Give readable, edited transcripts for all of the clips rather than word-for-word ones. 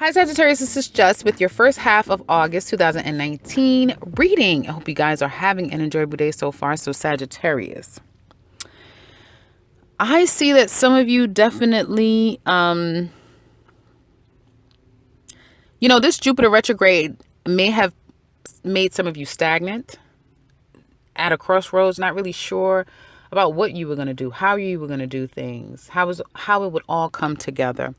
Hi Sagittarius, this is Just with your first half of August 2019 reading. I hope you guys are having an enjoyable day so far. So Sagittarius, I see that some of you definitely, this Jupiter retrograde may have made some of you stagnant, at a crossroads, not really sure about what you were going to do, how you were going to do things, how it would all come together.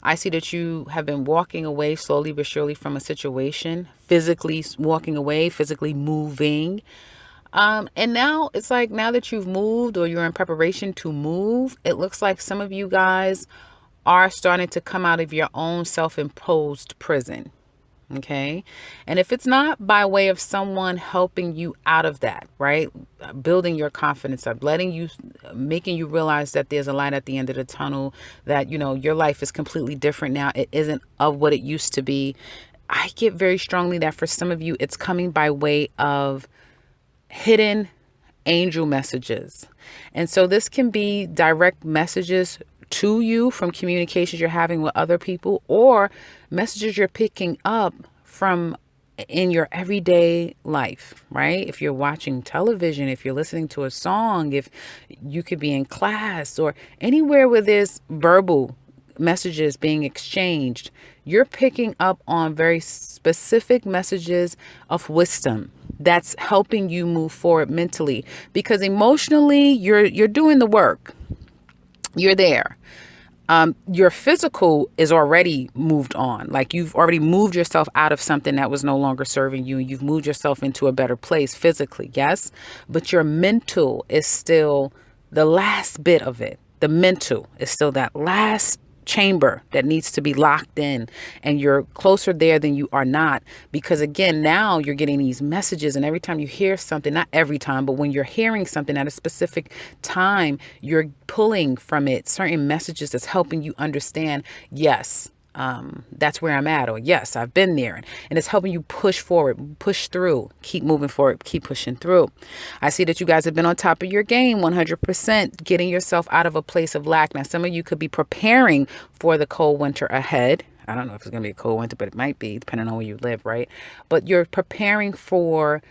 I see that you have been walking away slowly but surely from a situation, physically walking away, physically moving. And now it's like, now that you've moved or you're in preparation to move, it looks like some of you guys are starting to come out of your own self-imposed prison. Okay. And if it's not by way of someone helping you out of that, right? Building your confidence up, making you realize that there's a light at the end of the tunnel, that, your life is completely different now. It isn't of what it used to be. I get very strongly that for some of you, it's coming by way of hidden angel messages. And so this can be direct messages to you from communications you're having with other people, or messages you're picking up from in your everyday life, right? If you're watching television, if you're listening to a song, if you could be in class or anywhere where there's verbal messages being exchanged, you're picking up on very specific messages of wisdom that's helping you move forward mentally, because emotionally you're doing the work. You're there. Your physical is already moved on. Like, you've already moved yourself out of something that was no longer serving you. You've moved yourself into a better place physically. Yes. But your mental is still the last bit of it. The mental is still that last chamber that needs to be locked in, and you're closer there than you are not, because again, now you're getting these messages, and every time you hear something, not every time, but when you're hearing something at a specific time, you're pulling from it certain messages that's helping you understand, yes, that's where I'm at, or yes, I've been there. And it's helping you push forward, push through, keep moving forward, keep pushing through. I see that you guys have been on top of your game 100%, getting yourself out of a place of lack. Now, some of you could be preparing for the cold winter ahead. I don't know if it's going to be a cold winter, but it might be, depending on where you live, right? But you're preparing for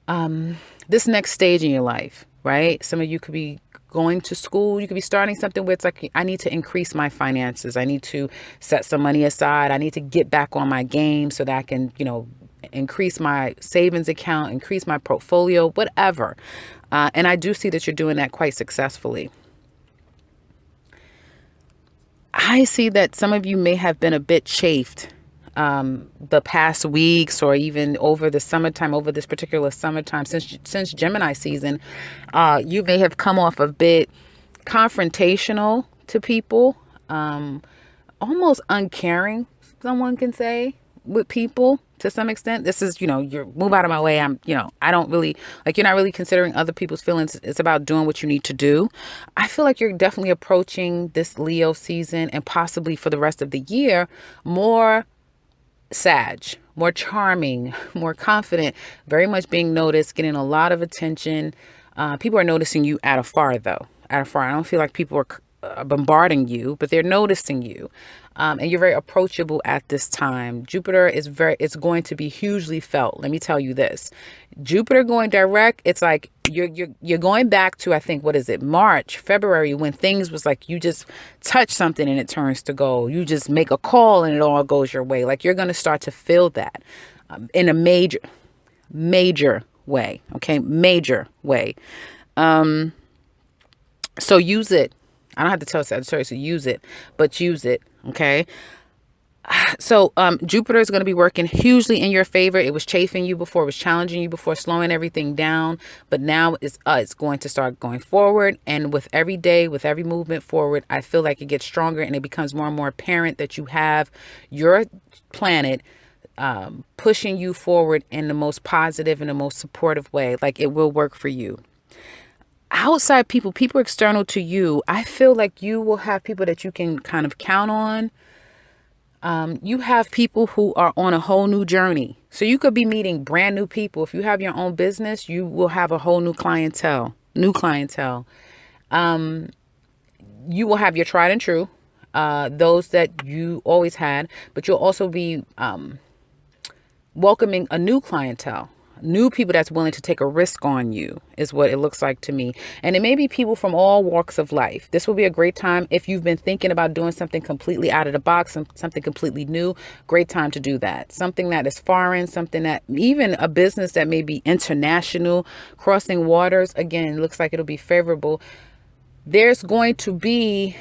this next stage in your life, right? Some of you could be going to school. You could be starting something where it's like, I need to increase my finances. I need to set some money aside. I need to get back on my game so that I can, increase my savings account, increase my portfolio, whatever. And I do see that you're doing that quite successfully. I see that some of you may have been a bit chafed the past weeks, or even over the summertime, over this particular summertime, since Gemini season. You may have come off a bit confrontational to people, almost uncaring, someone can say, with people to some extent. This is, you're move out of my way. I don't really like, you're not really considering other people's feelings. It's about doing what you need to do. I feel like you're definitely approaching this Leo season, and possibly for the rest of the year, more Sag, more charming, more confident, very much being noticed, getting a lot of attention. People are noticing you at afar, though. At afar. I don't feel like people are bombarding you, but they're noticing you. And you're very approachable at this time. Jupiter it's going to be hugely felt. Let me tell you this. Jupiter going direct, it's like you're going back to, I think, what is it, March, February, when things was like you just touch something and it turns to gold. You just make a call and it all goes your way. Like, you're going to start to feel that in a major way. Okay, major way. So use it. I don't have to tell Sagittarius to use it, but use it. Okay. So Jupiter is going to be working hugely in your favor. It was chafing you before, it was challenging you before, slowing everything down. But now it's going to start going forward. And with every day, with every movement forward, I feel like it gets stronger, and it becomes more and more apparent that you have your planet pushing you forward in the most positive and the most supportive way. Like, it will work for you. Outside people external to you, I feel like you will have people that you can kind of count on. You have people who are on a whole new journey. So you could be meeting brand new people. If you have your own business, you will have a whole new clientele. You will have your tried and true. those that you always had, but you'll also be welcoming a new clientele, new people that's willing to take a risk on you is what it looks like to me. And it may be people from all walks of life. This will be a great time if you've been thinking about doing something completely out of the box, something completely new. Great time to do that. Something that is foreign, something that even a business that may be international, crossing waters. Again, looks like it'll be favorable. There's going to be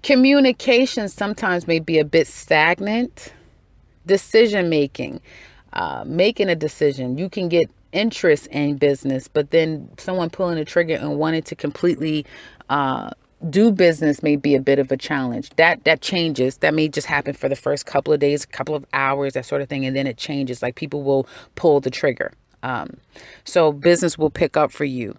communication sometimes may be a bit stagnant. Decision making, making a decision. You can get interest in business, but then someone pulling the trigger and wanting to completely do business may be a bit of a challenge. That changes. That may just happen for the first couple of days, couple of hours, that sort of thing, and then it changes. Like people will pull the trigger. So business will pick up for you.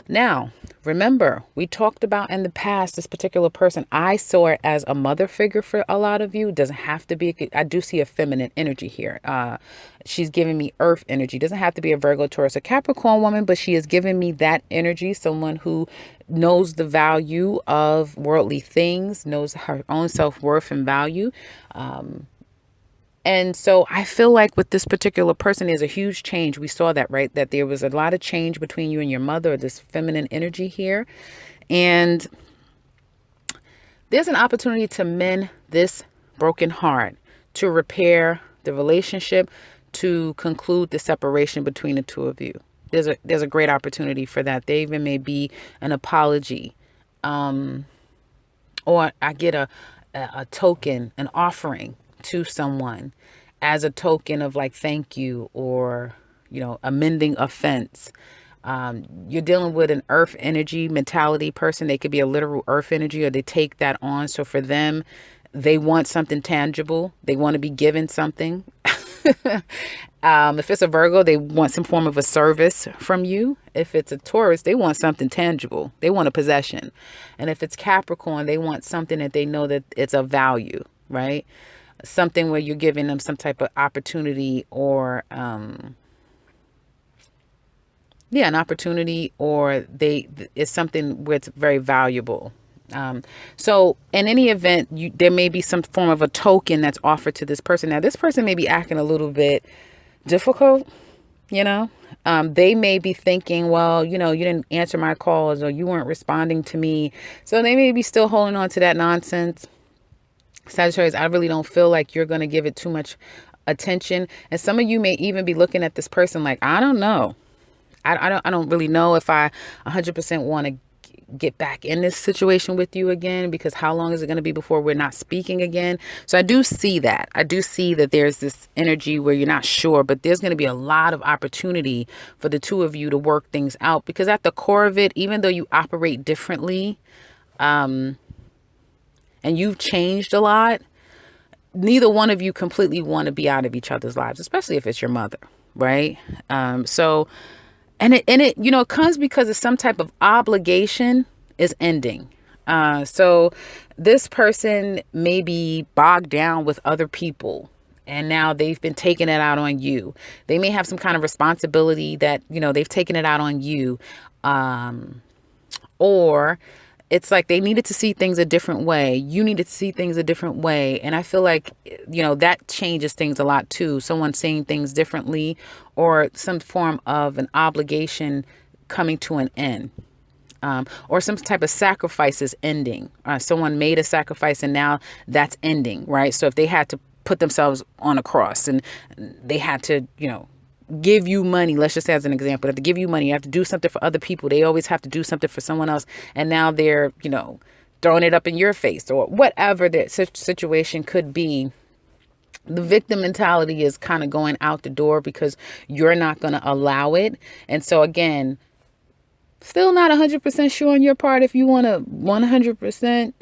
Now, remember, we talked about in the past, this particular person, I saw it as a mother figure for a lot of you. It doesn't have to be. I do see a feminine energy here. She's giving me earth energy. Doesn't have to be a Virgo, Taurus, or Capricorn woman, but she is giving me that energy. Someone who knows the value of worldly things, knows her own self-worth and value. And so I feel like with this particular person, there's a huge change. We saw that, right? That there was a lot of change between you and your mother, this feminine energy here. And there's an opportunity to mend this broken heart, to repair the relationship, to conclude the separation between the two of you. There's a great opportunity for that. There even may be an apology. Or I get a token, an offering to someone as a token of like thank you, or amending offense. You're dealing with an earth energy mentality person. They could be a literal earth energy, or they take that on. So for them, they want something tangible. They want to be given something. If it's a Virgo, they want some form of a service from you. If it's a Taurus, they want something tangible. They want a possession. And if it's Capricorn, they want something that they know that it's of value, right? Something where you're giving them some type of opportunity, or an opportunity, or it's something where it's very valuable. So in any event, there may be some form of a token that's offered to this person. Now, this person may be acting a little bit difficult, they may be thinking, well, you didn't answer my calls, or you weren't responding to me. So they may be still holding on to that nonsense. Sagittarius, I really don't feel like you're going to give it too much attention. And some of you may even be looking at this person like, I don't know. I don't really know if I 100% want to get back in this situation with you again, because how long is it going to be before we're not speaking again? So I do see that. I do see that there's this energy where you're not sure, but there's going to be a lot of opportunity for the two of you to work things out, because at the core of it, even though you operate differently, and you've changed a lot, neither one of you completely want to be out of each other's lives, especially if it's your mother, right? And it comes because of some type of obligation is ending. So this person may be bogged down with other people, and now they've been taking it out on you. They may have some kind of responsibility that, they've taken it out on you. Or it's like they needed to see things a different way. You needed to see things a different way. And I feel like, that changes things a lot too. Someone seeing things differently, or some form of an obligation coming to an end. Or some type of sacrifice is ending. Someone made a sacrifice and now that's ending, right? So if they had to put themselves on a cross and they had to, give you money, let's just say as an example, they have to give you money, you have to do something for other people. They always have to do something for someone else. And now they're, throwing it up in your face, or whatever the situation could be. The victim mentality is kind of going out the door because you're not going to allow it. And so again, still not 100% sure on your part if you want to 100%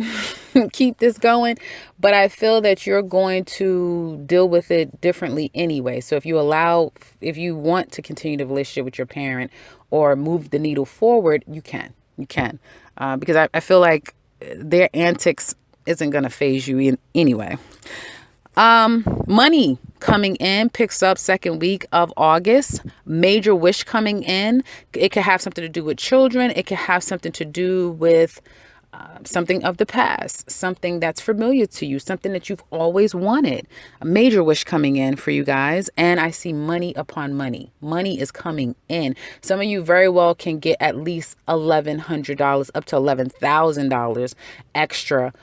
keep this going, but I feel that you're going to deal with it differently anyway. So if you want to continue the relationship with your parent or move the needle forward, you can, because I feel like their antics isn't going to phase you in anyway. Money coming in picks up second week of August. Major wish coming in. It could have something to do with children. It could have something to do with something of the past, something that's familiar to you, something that you've always wanted. A major wish coming in for you guys. And I see money upon money. Money is coming in. Some of you very well can get at least $1,100 up to $11,000 extra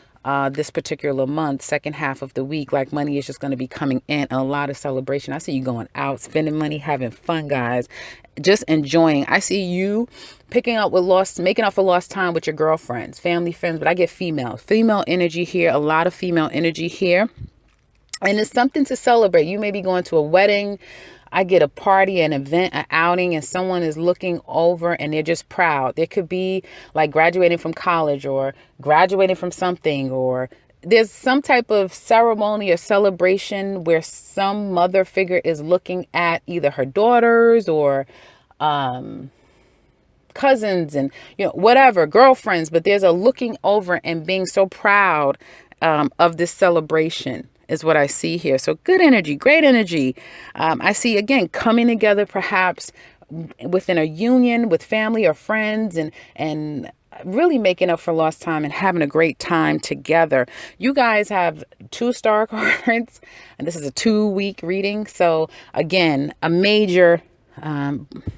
this particular month, second half of the week. Like money is just going to be coming in, a lot of celebration. I see you going out, spending money, having fun, guys, just enjoying. I see you making up for lost time with your girlfriends, family, friends, but I get female energy here, a lot of female energy here. And it's something to celebrate. You may be going to a wedding. I get a party, an event, an outing, and someone is looking over and they're just proud. There could be like graduating from college or graduating from something, or there's some type of ceremony or celebration where some mother figure is looking at either her daughters or cousins and, whatever, girlfriends, but there's a looking over and being so proud of this celebration is what I see here. So good energy, great energy. I see, again, coming together perhaps within a union with family or friends and really making up for lost time and having a great time together. You guys have 2 star cards, and this is a 2-week reading. So again, a major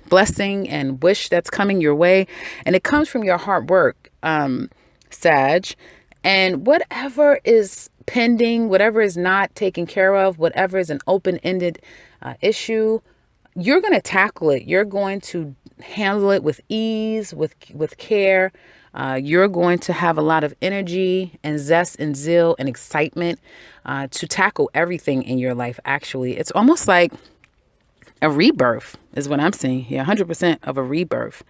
blessing and wish that's coming your way. And it comes from your hard work, Sag. And whatever is pending, whatever is not taken care of, whatever is an open-ended issue, you're going to tackle it. You're going to handle it with ease, with care. You're going to have a lot of energy and zest and zeal and excitement to tackle everything in your life. Actually, it's almost like a rebirth is what I'm seeing here. 100% of a rebirth.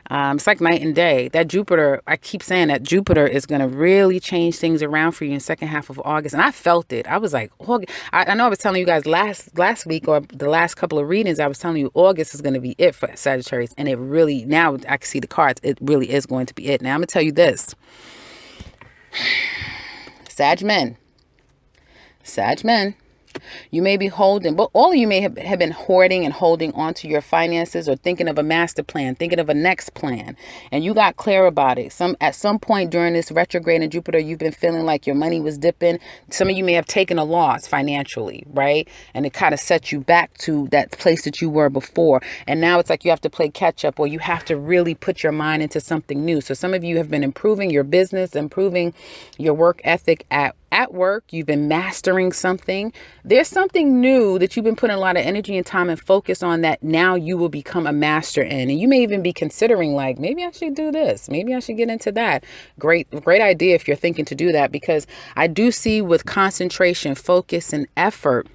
It's like night and day. That Jupiter, I keep saying that Jupiter is going to really change things around for you in the second half of August. And I felt it. I was like, I know I was telling you guys last week or the last couple of readings, I was telling you August is going to be it for Sagittarius. And it really, now I can see the cards, it really is going to be it. Now I'm going to tell you this. Sag men. You may be holding, but all of you may have been hoarding and holding on to your finances or thinking of a master plan, thinking of a next plan. And you got clear about it. At some point during this retrograde in Jupiter, you've been feeling like your money was dipping. Some of you may have taken a loss financially, right? And it kind of set you back to that place that you were before. And now it's like you have to play catch up, or you have to really put your mind into something new. So some of you have been improving your business, improving your work ethic at work. You've been mastering something. There's something new that you've been putting a lot of energy and time and focus on that now you will become a master in. And you may even be considering like, maybe I should do this. Maybe I should get into that. Great idea if you're thinking to do that, because I do see with concentration, focus, and effort,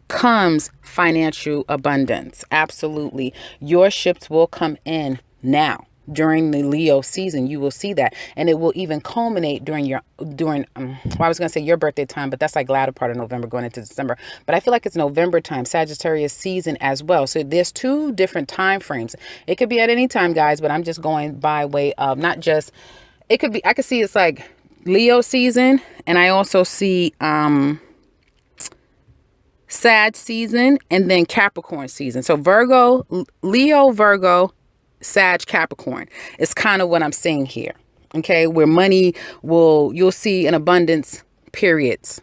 comes financial abundance. Absolutely. Your ships will come in now. During the Leo season, you will see that, and it will even culminate during I was going to say your birthday time, but that's like latter part of November going into December. But I feel like it's November time, Sagittarius season as well. So there's 2 different time frames. It could be at any time, guys, but I'm just going by way of not just. It could be. I could see it's like Leo season, and I also see Sag season, and then Capricorn season. So Leo, Virgo, Sag, Capricorn. It's kind of what I'm seeing here. Okay. Where money you'll see an abundant periods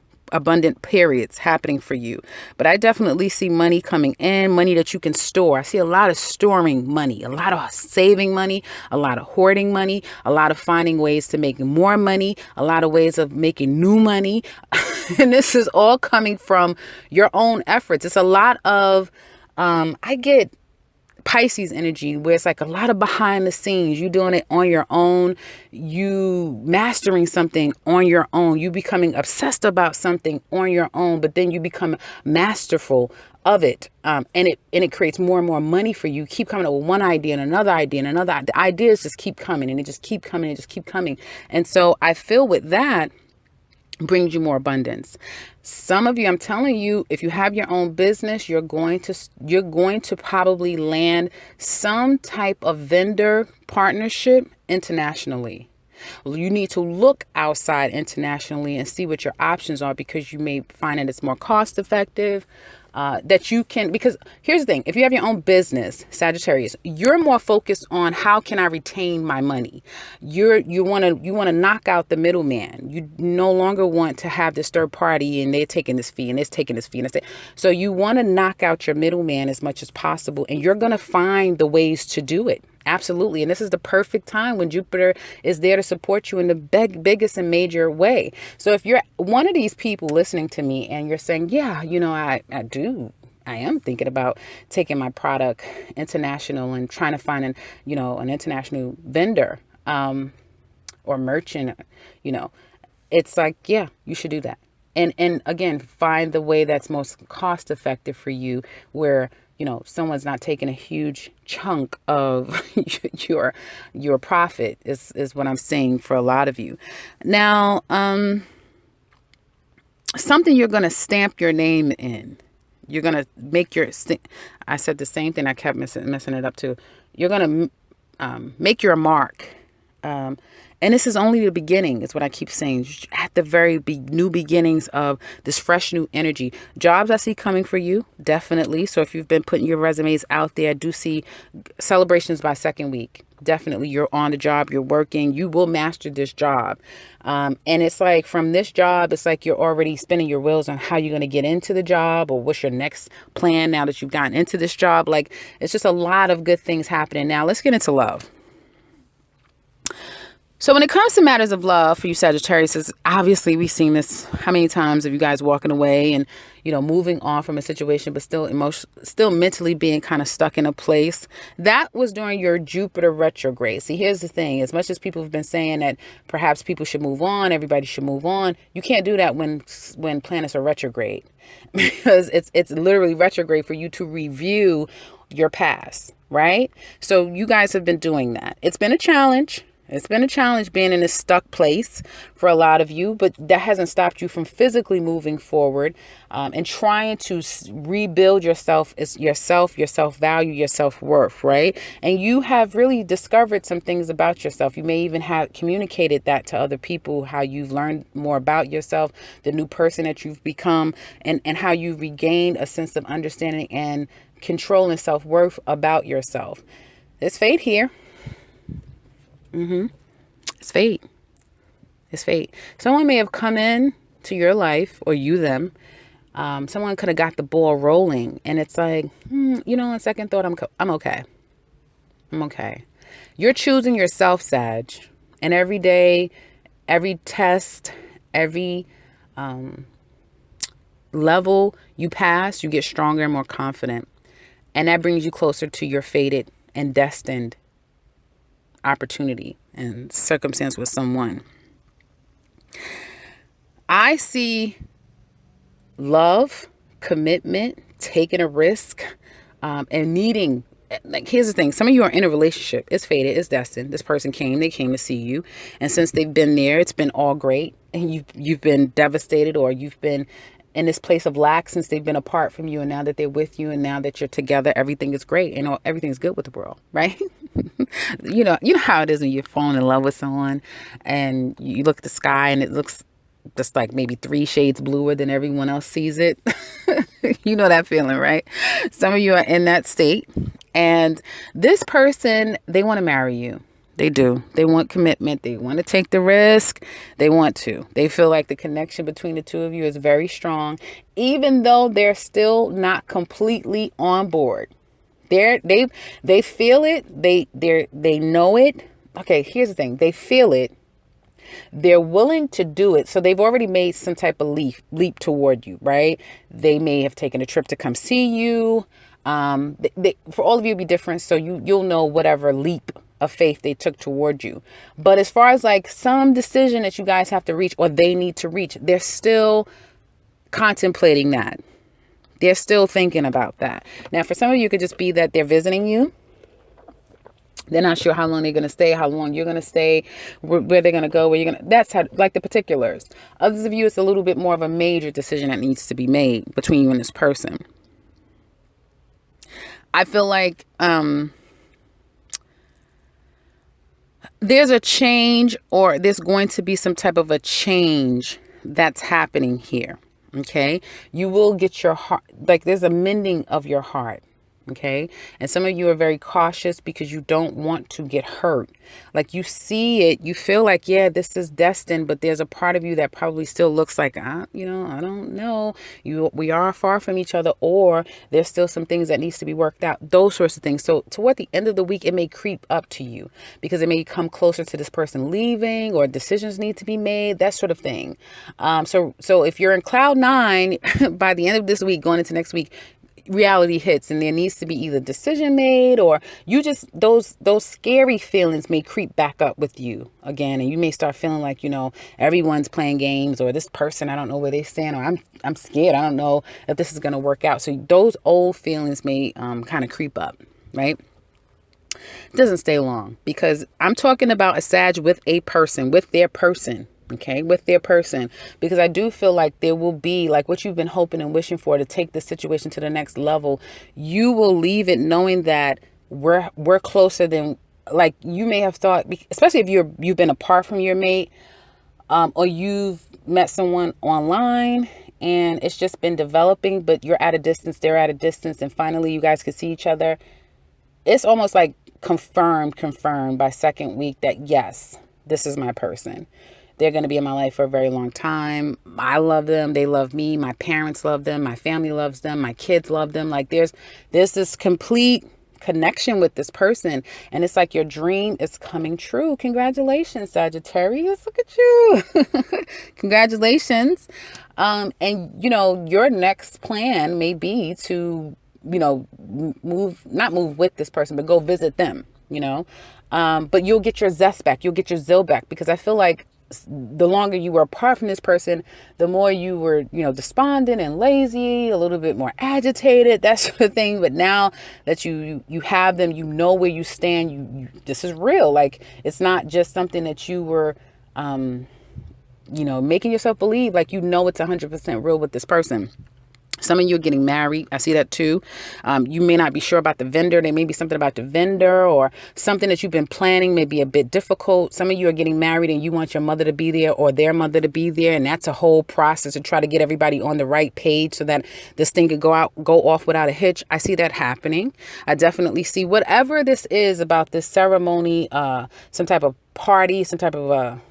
happening for you. But I definitely see money coming in, money that you can store. I see a lot of storing money, a lot of saving money, a lot of hoarding money, a lot of finding ways to make more money, a lot of ways of making new money. And this is all coming from your own efforts. It's a lot of, I get Pisces energy where it's like a lot of behind the scenes, you doing it on your own, you mastering something on your own, you becoming obsessed about something on your own, but then you become masterful of it. And it creates more and more money for you. Keep coming up with one idea and another idea and another. The ideas just keep coming and it just keep coming and just keep coming. And so I feel with that brings you more abundance. Some of you, I'm telling you, if you have your own business, you're going to probably land some type of vendor partnership internationally. You need to look outside internationally and see what your options are, because you may find that it's more cost effective. that you can, because here's the thing, if you have your own business, Sagittarius, you're more focused on how can I retain my money. You want to knock out the middleman. You no longer want to have this third party and they're taking this fee and it's taking this fee and it's, so you want to knock out your middleman as much as possible, and you're going to find the ways to do it. Absolutely. And this is the perfect time when Jupiter is there to support you in the biggest and major way. So if you're one of these people listening to me and you're saying, yeah, I am thinking about taking my product international and trying to find an international vendor, or merchant, it's like, yeah, you should do that. And again, find the way that's most cost effective for you, where someone's not taking a huge chunk of your profit is what I'm saying for a lot of you. Now, something you're going to stamp your name in. You're going to make I said the same thing. I kept messing it up too. You're going to make your mark. And this is only the beginning, is what I keep saying. At the very new beginnings of this fresh new energy. Jobs I see coming for you, definitely. So if you've been putting your resumes out there, I do see celebrations by second week. Definitely, you're on the job, you're working, you will master this job. And it's like from this job, it's like you're already spinning your wheels on how you're going to get into the job, or what's your next plan now that you've gotten into this job. Like, it's just a lot of good things happening. Now, let's get into love. So when it comes to matters of love for you Sagittarius, obviously we've seen this how many times of you guys walking away and, moving on from a situation, but still mentally being kind of stuck in a place. That was during your Jupiter retrograde. See, here's the thing. As much as people have been saying that perhaps people should move on, everybody should move on, you can't do that when planets are retrograde, because it's literally retrograde for you to review your past, right? So you guys have been doing that. It's been a challenge. It's been a challenge being in a stuck place for a lot of you, but that hasn't stopped you from physically moving forward, and trying to rebuild your self-value, your self-worth, right? And you have really discovered some things about yourself. You may even have communicated that to other people, how you've learned more about yourself, the new person that you've become, and how you regained a sense of understanding and control and self-worth about yourself. There's fate here. It's fate. It's fate. Someone may have come in to your life, or you them. Someone could have got the ball rolling, and it's like, on second thought, I'm okay. I'm okay. You're choosing yourself, Sag. And every day, every test, every level you pass, you get stronger and more confident. And that brings you closer to your fated and destined opportunity and circumstance with someone. I see love, commitment, taking a risk, and needing. Like, here's the thing. Some of you are in a relationship. It's fated. It's destined. This person they came to see you. And since they've been there, it's been all great. And you've been devastated, or you've been in this place of lack since they've been apart from you. And now that they're with you, and now that you're together, everything is great. And everything's good with the world, right? You know how it is when you're falling in love with someone and you look at the sky and it looks just like maybe 3 shades bluer than everyone else sees it. You know that feeling, right? Some of you are in that state, and this person, they want to marry you. They do. They want commitment. They want to take the risk. They want to. They feel like the connection between the two of you is very strong, even though they're still not completely on board. They feel it. They know it. Okay, here's the thing. They feel it. They're willing to do it. So they've already made some type of leap toward you, right? They may have taken a trip to come see you. For all of you, it'll be different. So you'll know whatever leap of faith they took toward you. But as far as like some decision that you guys have to reach, or they need to reach, they're still contemplating that. They're still thinking about that. Now, for some of you, it could just be that they're visiting you. They're not sure how long they're going to stay, how long you're going to stay, where they're going to go, where you're going to, that's how, like the particulars. Others of you, it's a little bit more of a major decision that needs to be made between you and this person. I feel like, there's a change, or there's going to be some type of a change that's happening here. Okay. You will get your heart, like there's a mending of your heart. Okay. And some of you are very cautious because you don't want to get hurt. Like you see it, you feel like, yeah, this is destined, but there's a part of you that probably still looks like, I don't know. We are far from each other, or there's still some things that needs to be worked out, those sorts of things. So toward the end of the week, it may creep up to you because it may come closer to this person leaving, or decisions need to be made, that sort of thing. So if you're in cloud nine, by the end of this week, going into next week, reality hits and there needs to be either decision made, or you just those scary feelings may creep back up with you again, and you may start feeling like, everyone's playing games, or this person, I don't know where they stand, or I'm scared, I don't know if this is going to work out. So those old feelings may kind of creep up, right? It doesn't stay long, because I'm talking about a Sag with a person, with their person. Okay, with their person, because I do feel like there will be, like, what you've been hoping and wishing for to take the situation to the next level. You will leave it knowing that we're closer than, like, you may have thought, especially if you've been apart from your mate, or you've met someone online and it's just been developing, but you're at a distance, they're at a distance, and finally you guys can see each other. It's almost like confirmed by second week that yes, this is my person. They're going to be in my life for a very long time. I love them. They love me. My parents love them. My family loves them. My kids love them. Like there's this complete connection with this person. And it's like your dream is coming true. Congratulations, Sagittarius. Look at you. Congratulations. And your next plan may be to, not move with this person, but go visit them, but you'll get your zest back. You'll get your zeal back, because I feel like the longer you were apart from this person, the more you were, despondent and lazy, a little bit more agitated, that sort of thing. But now that you have them, where you stand, you this is real. Like, it's not just something that you were, making yourself believe, like, it's 100% real with this person. Some of you are getting married. I see that too. You may not be sure about the vendor. There may be something about the vendor, or something that you've been planning may be a bit difficult. Some of you are getting married and you want your mother to be there, or their mother to be there. And that's a whole process to try to get everybody on the right page so that this thing could go off without a hitch. I see that happening. I definitely see whatever this is about this ceremony, some type of party, some type of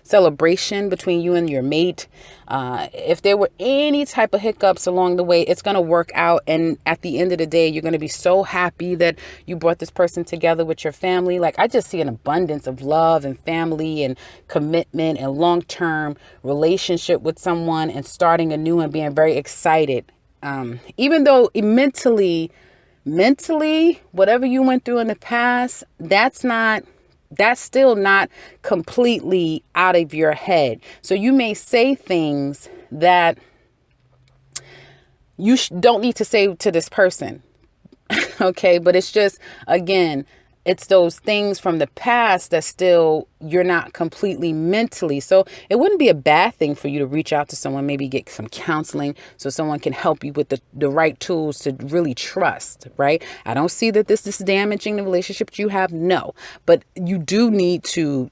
celebration between you and your mate. If there were any type of hiccups along the way, it's going to work out. And at the end of the day, you're going to be so happy that you brought this person together with your family. Like, I just see an abundance of love and family and commitment and long-term relationship with someone, and starting anew and being very excited. Even though mentally, whatever you went through in the past, that's still not completely out of your head. So you may say things that you don't need to say to this person. Okay. But it's just, again, it's those things from the past that still you're not completely mentally. So it wouldn't be a bad thing for you to reach out to someone, maybe get some counseling so someone can help you with the right tools to really trust, right? I don't see that this is damaging the relationship you have. No, but you do need to,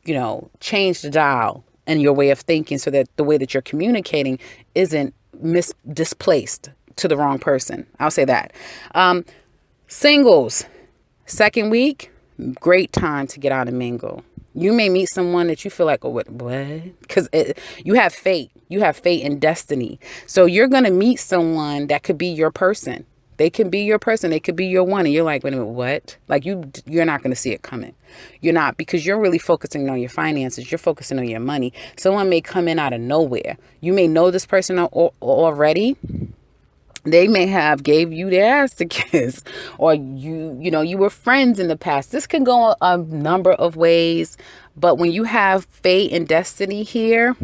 change the dial and your way of thinking so that the way that you're communicating isn't displaced to the wrong person. I'll say that. Singles, second week, great time to get out and mingle. You may meet someone that you feel like, oh, what? Because you have fate. You have fate and destiny. So you're going to meet someone that could be your person. They can be your person. They could be your one. And you're like, wait a minute, what? Like, you're not going to see it coming. You're not, because you're really focusing on your finances. You're focusing on your money. Someone may come in out of nowhere. You may know this person already. They may have gave you their ass to kiss, or you were friends in the past. This can go a number of ways, but when you have fate and destiny here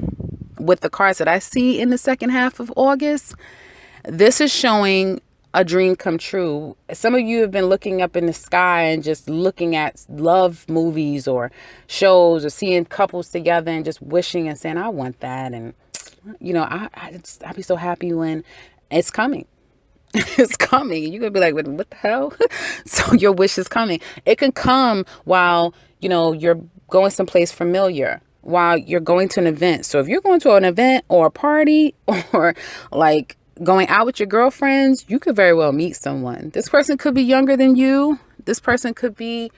with the cards that I see in the second half of August, this is showing a dream come true. Some of you have been looking up in the sky and just looking at love movies or shows, or seeing couples together and just wishing and saying, I want that. And, I'd be so happy when it's coming. It's coming. You're going to be like, what the hell? So your wish is coming. It can come while, you're going someplace familiar. while you're going to an event. So if you're going to an event or a party or like going out with your girlfriends, you could very well meet someone. This person could be younger than you. This person could be,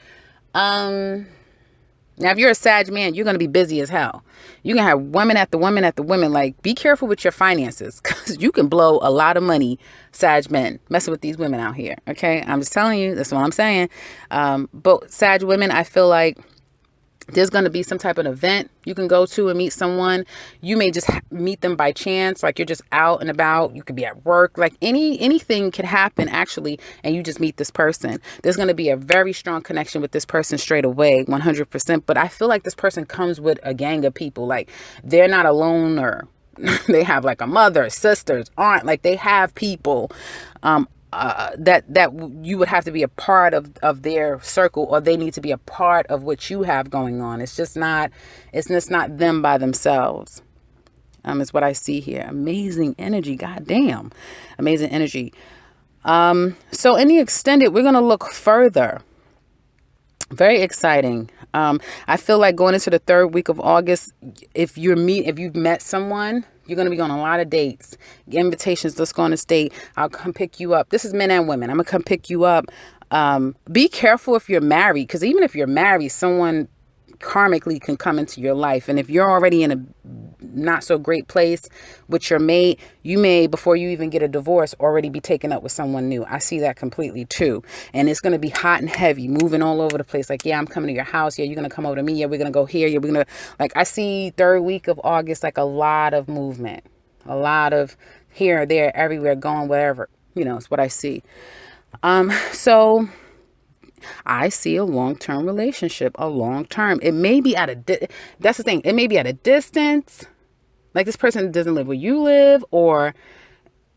now, if you're a Sag man, you're going to be busy as hell. You're going to have women after women after women. Like, be careful with your finances because you can blow a lot of money, Sag men, messing with these women out here. Okay? I'm just telling you. That's what I'm saying. But Sag women, I feel like there's going to be some type of event you can go to and meet someone. You may just meet them by chance. Like you're just out and about. You could be at work. Like anything can happen actually. And you just meet this person. There's going to be a very strong connection with this person straight away. 100%. But I feel like this person comes with a gang of people. Like they're not alone or they have like a mother, sisters, aunt. Like they have people, that you would have to be a part of their circle, or they need to be a part of what you have going on. It's just not them by themselves. Is what I see here. Amazing energy. God damn. Amazing energy. So in the extended, we're going to look further. Very exciting. I feel like going into the 3rd week of August, if you've met someone, you're going to be on a lot of dates, invitations. Let's go on a date. I'll come pick you up. This is men and women. I'm going to come pick you up. Be careful if you're married, because even if you're married, someone karmically can come into your life. And if you're already in a not so great place with your mate, you may, before you even get a divorce, already be taken up with someone new. I see that completely too. And it's going to be hot and heavy, moving all over the place. Like, yeah, I'm coming to your house. Yeah, you're going to come over to me. Yeah, we're going to go here. Yeah, we're going to, like, I see 3rd week of August, like a lot of movement, a lot of here, there, everywhere, going, wherever, it's what I see. So I see a long-term relationship, it may be that's the thing. It may be at a distance. Like this person doesn't live where you live, or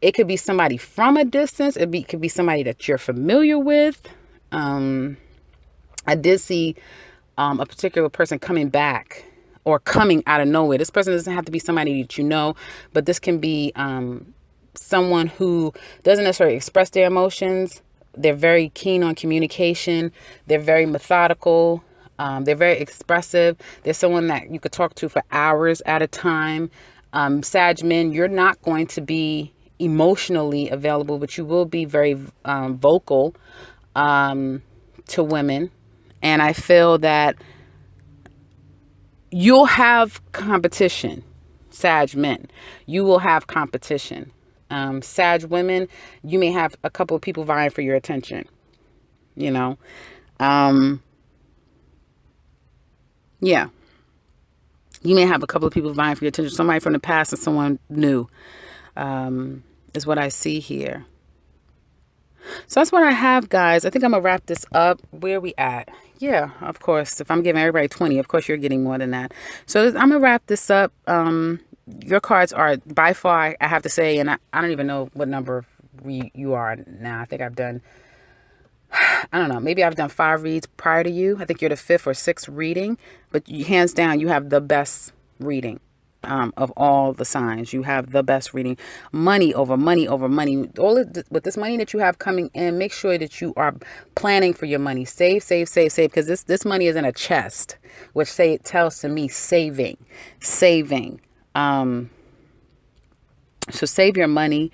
it could be somebody from a distance. It could be somebody that you're familiar with. I did see a particular person coming back or coming out of nowhere. This person doesn't have to be somebody that you know, but this can be someone who doesn't necessarily express their emotions. They're very keen on communication. They're very methodical. They're very expressive. They're someone that you could talk to for hours at a time. Sag men, you're not going to be emotionally available, but you will be very vocal to women. And I feel that you'll have competition, Sag men. You will have competition. Sag women, you may have a couple of people vying for your attention, Yeah. You may have a couple of people vying for your attention. Somebody from the past and someone new, is what I see here. So that's what I have, guys. I think I'm going to wrap this up. Where are we at? Yeah, of course. If I'm giving everybody 20, of course you're getting more than that. So I'm going to wrap this up. Your cards are by far, I have to say, and I don't even know what number you are now. I think I've done, I don't know, maybe I've done 5 reads prior to you. I think you're the 5th or 6th reading, but hands down, you have the best reading of all the signs. You have the best reading. Money over money over money. With this money that you have coming in, make sure that you are planning for your money. Save, because this money is in a chest, which tells to me saving. So save your money,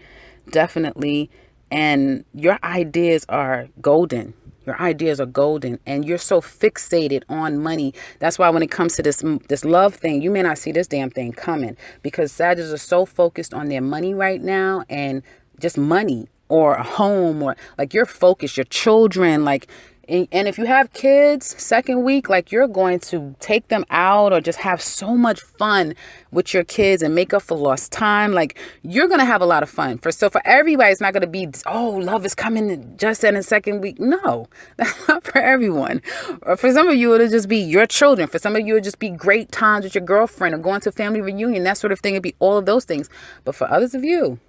definitely. And your ideas are golden. And you're so fixated on money. That's why when it comes to this love thing, you may not see this damn thing coming, because Sagittarius are so focused on their money right now, and just money or a home, or like you're focused, your children, like. And if you have kids, 2nd week, like you're going to take them out or just have so much fun with your kids and make up for lost time. Like you're going to have a lot of fun. For everybody, it's not going to be, oh, love is coming just in the 2nd week. No, that's not for everyone. Or for some of you, it'll just be your children. For some of you, it'll just be great times with your girlfriend or going to a family reunion, that sort of thing. It'd be all of those things. But for others of you,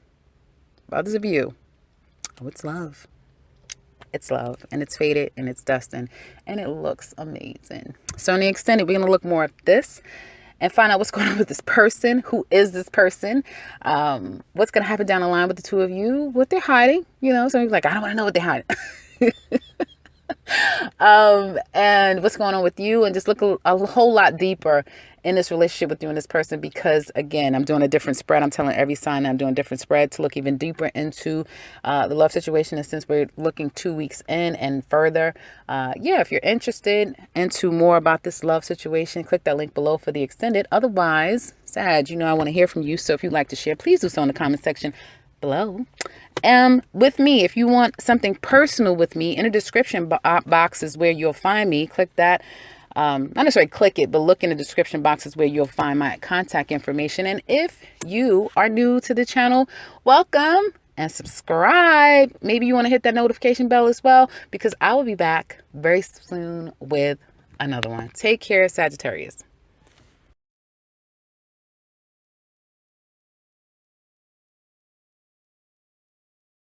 oh, it's love. It's love, and it's faded, and it's dusting, and it looks amazing. So in the extended, we're going to look more at this and find out what's going on with this person. Who is this person? What's going to happen down the line with the two of you? What they're hiding? Some people are like, I don't want to know what they're hiding. And what's going on with you, and just look a whole lot deeper in this relationship with you and this person, because again, I'm doing a different spread. I'm telling every sign I'm doing a different spread to look even deeper into the love situation. And since we're looking 2 weeks in and further, yeah, if you're interested into more about this love situation, click that link below for the extended. Otherwise, Sag, I want to hear from you. So if you'd like to share, please do so in the comment section below. With me, if you want something personal with me, in the description box is where you'll find me. Click that. Not necessarily click it, but look in the description box is where you'll find my contact information. And if you are new to the channel, welcome and subscribe. Maybe you want to hit that notification bell as well, because I will be back very soon with another one. Take care, Sagittarius.